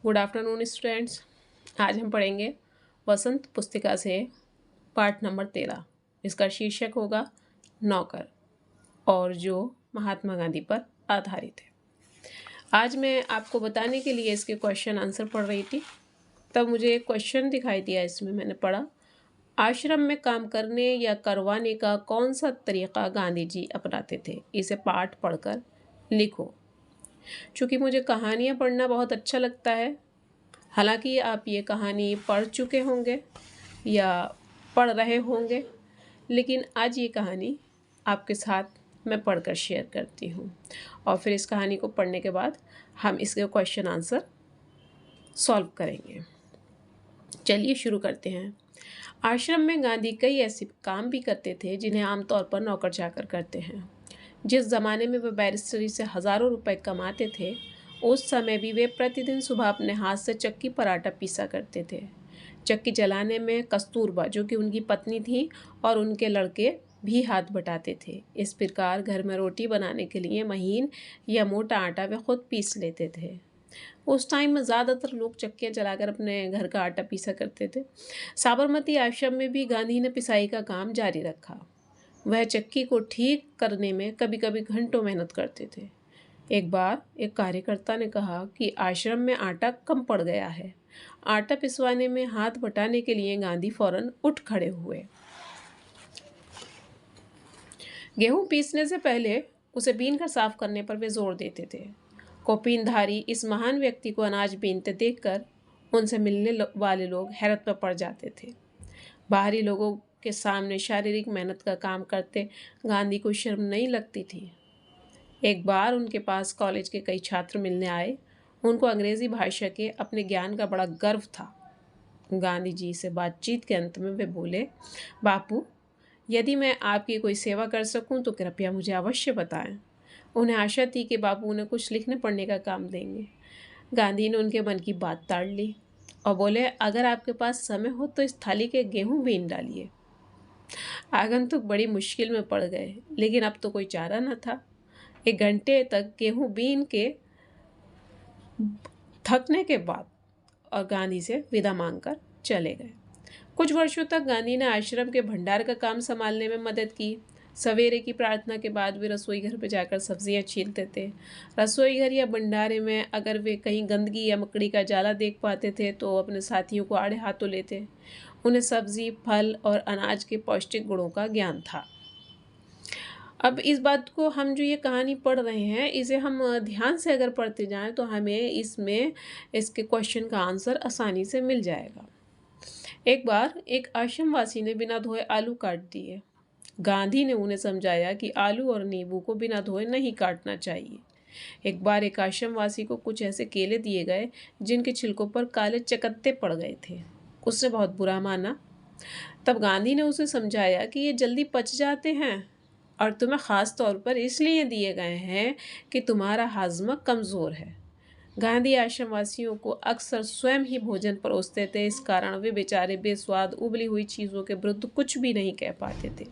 Good afternoon students. आज हम पढ़ेंगे वसंत पुस्तिका से पाठ नंबर 13। इसका शीर्षक होगा नौकर, और जो महात्मा गांधी पर आधारित है। आज मैं आपको बताने के लिए इसके क्वेश्चन आंसर पढ़ रही थी, तब मुझे एक क्वेश्चन दिखाई दिया। इसमें मैंने पढ़ा, आश्रम में काम करने या करवाने का कौन सा तरीक़ा गांधी जी अपनाते थे। इसे पाठ पढ़कर लिखो। चूँकि मुझे कहानियाँ पढ़ना बहुत अच्छा लगता है, हालांकि आप ये कहानी पढ़ चुके होंगे या पढ़ रहे होंगे, लेकिन आज ये कहानी आपके साथ मैं पढ़कर शेयर करती हूँ और फिर इस कहानी को पढ़ने के बाद हम इसके क्वेश्चन आंसर सॉल्व करेंगे। चलिए शुरू करते हैं। आश्रम में गांधी कई ऐसे काम भी करते थे जिन्हें आमतौर पर नौकर चाकर करते हैं। जिस ज़माने में वे बैरिस्टरी से हज़ारों रुपए कमाते थे, उस समय भी वे प्रतिदिन सुबह अपने हाथ से चक्की पर आटा पीसा करते थे। चक्की चलाने में कस्तूरबा, जो कि उनकी पत्नी थी, और उनके लड़के भी हाथ बटाते थे। इस प्रकार घर में रोटी बनाने के लिए महीन या मोटा आटा वे खुद पीस लेते थे। उस टाइम में ज़्यादातर लोग चक्कियाँ चलाकर अपने घर का आटा पीसा करते थे। साबरमती आश्रम में भी गांधी ने पिसाई का काम जारी रखा। वह चक्की को ठीक करने में कभी कभी घंटों मेहनत करते थे। एक बार एक कार्यकर्ता ने कहा कि आश्रम में आटा कम पड़ गया है। आटा पिसवाने में हाथ बटाने के लिए गांधी फौरन उठ खड़े हुए। गेहूं पीसने से पहले उसे बीनकर साफ करने पर वे जोर देते थे। कोपीनधारी इस महान व्यक्ति को अनाज बीनते देखकर उनसे मिलने वाले लोग हैरत में पड़ जाते थे। बाहरी लोगों के सामने शारीरिक मेहनत का काम करते गांधी को शर्म नहीं लगती थी। एक बार उनके पास कॉलेज के कई छात्र मिलने आए। उनको अंग्रेज़ी भाषा के अपने ज्ञान का बड़ा गर्व था। गांधी जी से बातचीत के अंत में वे बोले, बापू, यदि मैं आपकी कोई सेवा कर सकूं तो कृपया मुझे अवश्य बताएं। उन्हें आशा थी कि बापू उन्हें कुछ लिखने पढ़ने का काम देंगे। गांधी ने उनके मन की बात ताड़ ली और बोले, अगर आपके पास समय हो तो इस थाली के गेहूं बीन डालिए। आगंतुक बड़ी मुश्किल में पड़ गए, लेकिन अब तो कोई चारा न था। 1 घंटे तक गेहूं बीन के थकने के बाद और गांधी से विदा मांगकर चले गए। कुछ वर्षों तक गांधी ने आश्रम के भंडार का काम संभालने में मदद की। सवेरे की प्रार्थना के बाद वे रसोई घर पर जाकर सब्जियां छीलते थे। रसोई घर या भंडारे में अगर वे कहीं गंदगी या मकड़ी का जाला देख पाते थे तो अपने साथियों को आड़े हाथों लेते। उन्हें सब्जी, फल और अनाज के पौष्टिक गुणों का ज्ञान था। अब इस बात को हम जो ये कहानी पढ़ रहे हैं, इसे हम ध्यान से अगर पढ़ते जाएं तो हमें इसमें इसके क्वेश्चन का आंसर आसानी से मिल जाएगा। एक बार एक आश्रमवासी ने बिना धोए आलू काट दिए। गांधी ने उन्हें समझाया कि आलू और नींबू को बिना धोए नहीं काटना चाहिए। एक बार एक आश्रमवासी को कुछ ऐसे केले दिए गए जिनके छिलकों पर काले चकत्ते पड़ गए थे। उसने बहुत बुरा माना। तब गांधी ने उसे समझाया कि ये जल्दी पच जाते हैं और तुम्हें ख़ास तौर पर इसलिए दिए गए हैं कि तुम्हारा हाजमा कमज़ोर है। गांधी आश्रमवासियों को अक्सर स्वयं ही भोजन परोसते थे। इस कारण वे बेचारे बेस्वाद उबली हुई चीज़ों के विरुद्ध कुछ भी नहीं कह पाते थे।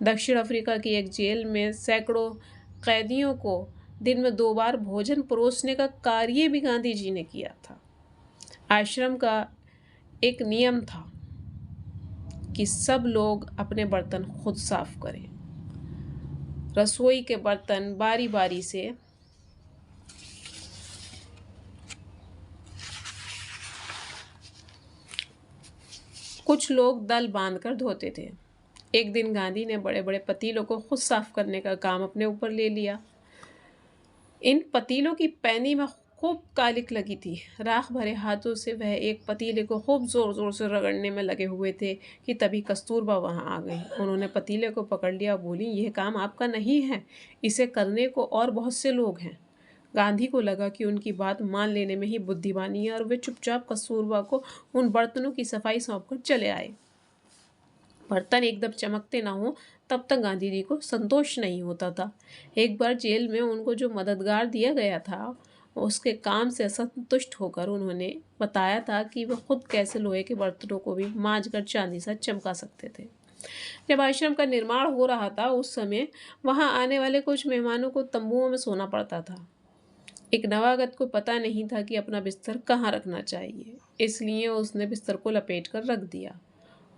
दक्षिण अफ्रीका की एक जेल में सैकड़ों कैदियों को दिन में 2 बार भोजन परोसने का कार्य भी गांधी जी ने किया था। आश्रम का एक नियम था कि सब लोग अपने बर्तन खुद साफ करें। रसोई के बर्तन बारी बारी से कुछ लोग दल बांधकर धोते थे। एक दिन गांधी ने बड़े बड़े पतीलों को खुद साफ करने का काम अपने ऊपर ले लिया। इन पतीलों की पैनी में खूब कालिक लगी थी। राख भरे हाथों से वह एक पतीले को खूब जोर जोर से रगड़ने में लगे हुए थे कि तभी कस्तूरबा वहां आ गई। उन्होंने पतीले को पकड़ लिया और बोली, यह काम आपका नहीं है, इसे करने को और बहुत से लोग हैं। गांधी को लगा कि उनकी बात मान लेने में ही बुद्धिमानी है और वे चुपचाप कस्तूरबा को उन बर्तनों की सफाई सौंपकर चले आए। बर्तन एकदम चमकते ना हो तब तक गांधी जी को संतोष नहीं होता था। एक बार जेल में उनको जो मददगार दिया गया था, उसके काम से असंतुष्ट होकर उन्होंने बताया था कि वह खुद कैसे लोहे के बर्तनों को भी मांझकर चांदी सा चमका सकते थे। जब आश्रम का निर्माण हो रहा था, उस समय वहां आने वाले कुछ मेहमानों को तंबुओं में सोना पड़ता था। एक नवागत को पता नहीं था कि अपना बिस्तर कहाँ रखना चाहिए, इसलिए उसने बिस्तर को लपेट कर रख दिया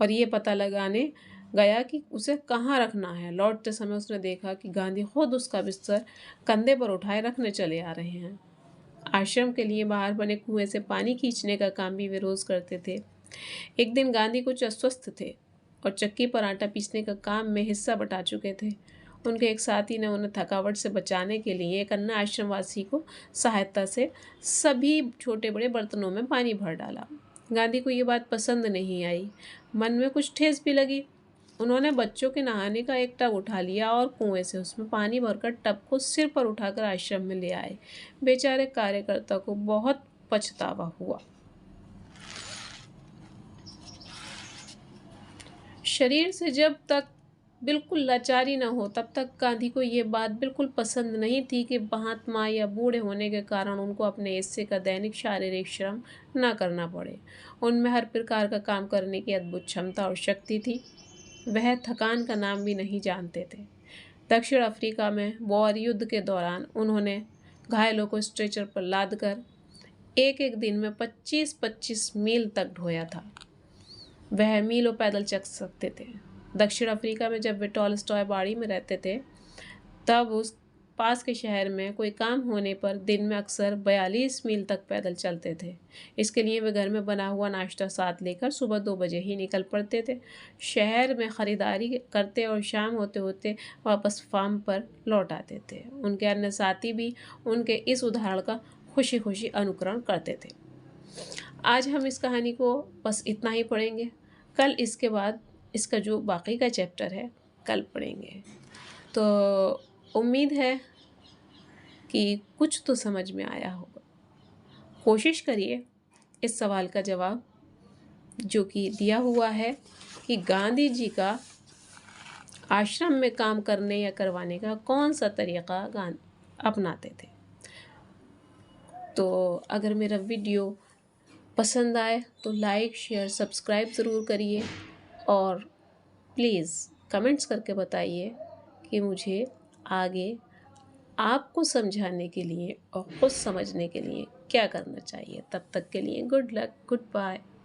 और ये पता लगाने गया कि उसे कहाँ रखना है। लौटते समय उसने देखा कि गांधी खुद उसका बिस्तर कंधे पर उठाए रखने चले आ रहे हैं। आश्रम के लिए बाहर बने कुएं से पानी खींचने का काम भी वे रोज करते थे। एक दिन गांधी कुछ अस्वस्थ थे और चक्की पर आटा पीसने का काम में हिस्सा बटा चुके थे। उनके एक साथी ने उन्हें थकावट से बचाने के लिए एक अन्य आश्रमवासी को सहायता से सभी छोटे बड़े बर्तनों में पानी भर डाला। गांधी को ये बात पसंद नहीं आई, मन में कुछ ठेस भी लगी। उन्होंने बच्चों के नहाने का एक टब उठा लिया और कुएं से उसमें पानी भरकर टब को सिर पर उठाकर आश्रम में ले आए। बेचारे कार्यकर्ता को बहुत पछतावा हुआ। शरीर से जब तक बिल्कुल लाचारी न हो तब तक गांधी को ये बात बिल्कुल पसंद नहीं थी कि महात्मा या बूढ़े होने के कारण उनको अपने हिस्से का दैनिक शारीरिक श्रम न करना पड़े। उनमें हर प्रकार का काम करने की अद्भुत क्षमता और शक्ति थी। वह थकान का नाम भी नहीं जानते थे। दक्षिण अफ्रीका में बॉर युद्ध के दौरान उन्होंने घायलों को स्ट्रेचर पर लादकर एक एक दिन में 25-25 मील तक ढोया था। वह मीलों पैदल चल सकते थे। दक्षिण अफ्रीका में जब वे टॉलस्टॉय बाड़ी में रहते थे तब उस पास के शहर में कोई काम होने पर दिन में अक्सर 42 मील तक पैदल चलते थे। इसके लिए वे घर में बना हुआ नाश्ता साथ लेकर सुबह 2 बजे ही निकल पड़ते थे। शहर में ख़रीदारी करते और शाम होते होते वापस फार्म पर लौट आते थे। उनके अन्य साथी भी उनके इस उदाहरण का खुशी खुशी अनुकरण करते थे। आज हम इस कहानी को बस इतना ही पढ़ेंगे। कल इसके बाद इसका जो बाकी का चैप्टर है कल पढ़ेंगे। तो उम्मीद है कि कुछ तो समझ में आया होगा। कोशिश करिए इस सवाल का जवाब जो कि दिया हुआ है कि गांधी जी का आश्रम में काम करने या करवाने का कौन सा तरीक़ा अपनाते थे। तो अगर मेरा वीडियो पसंद आए तो लाइक शेयर सब्सक्राइब ज़रूर करिए और प्लीज़ कमेंट्स करके बताइए कि मुझे आगे आपको समझाने के लिए और खुद समझने के लिए क्या करना चाहिए। तब तक के लिए गुड लक, गुड बाय।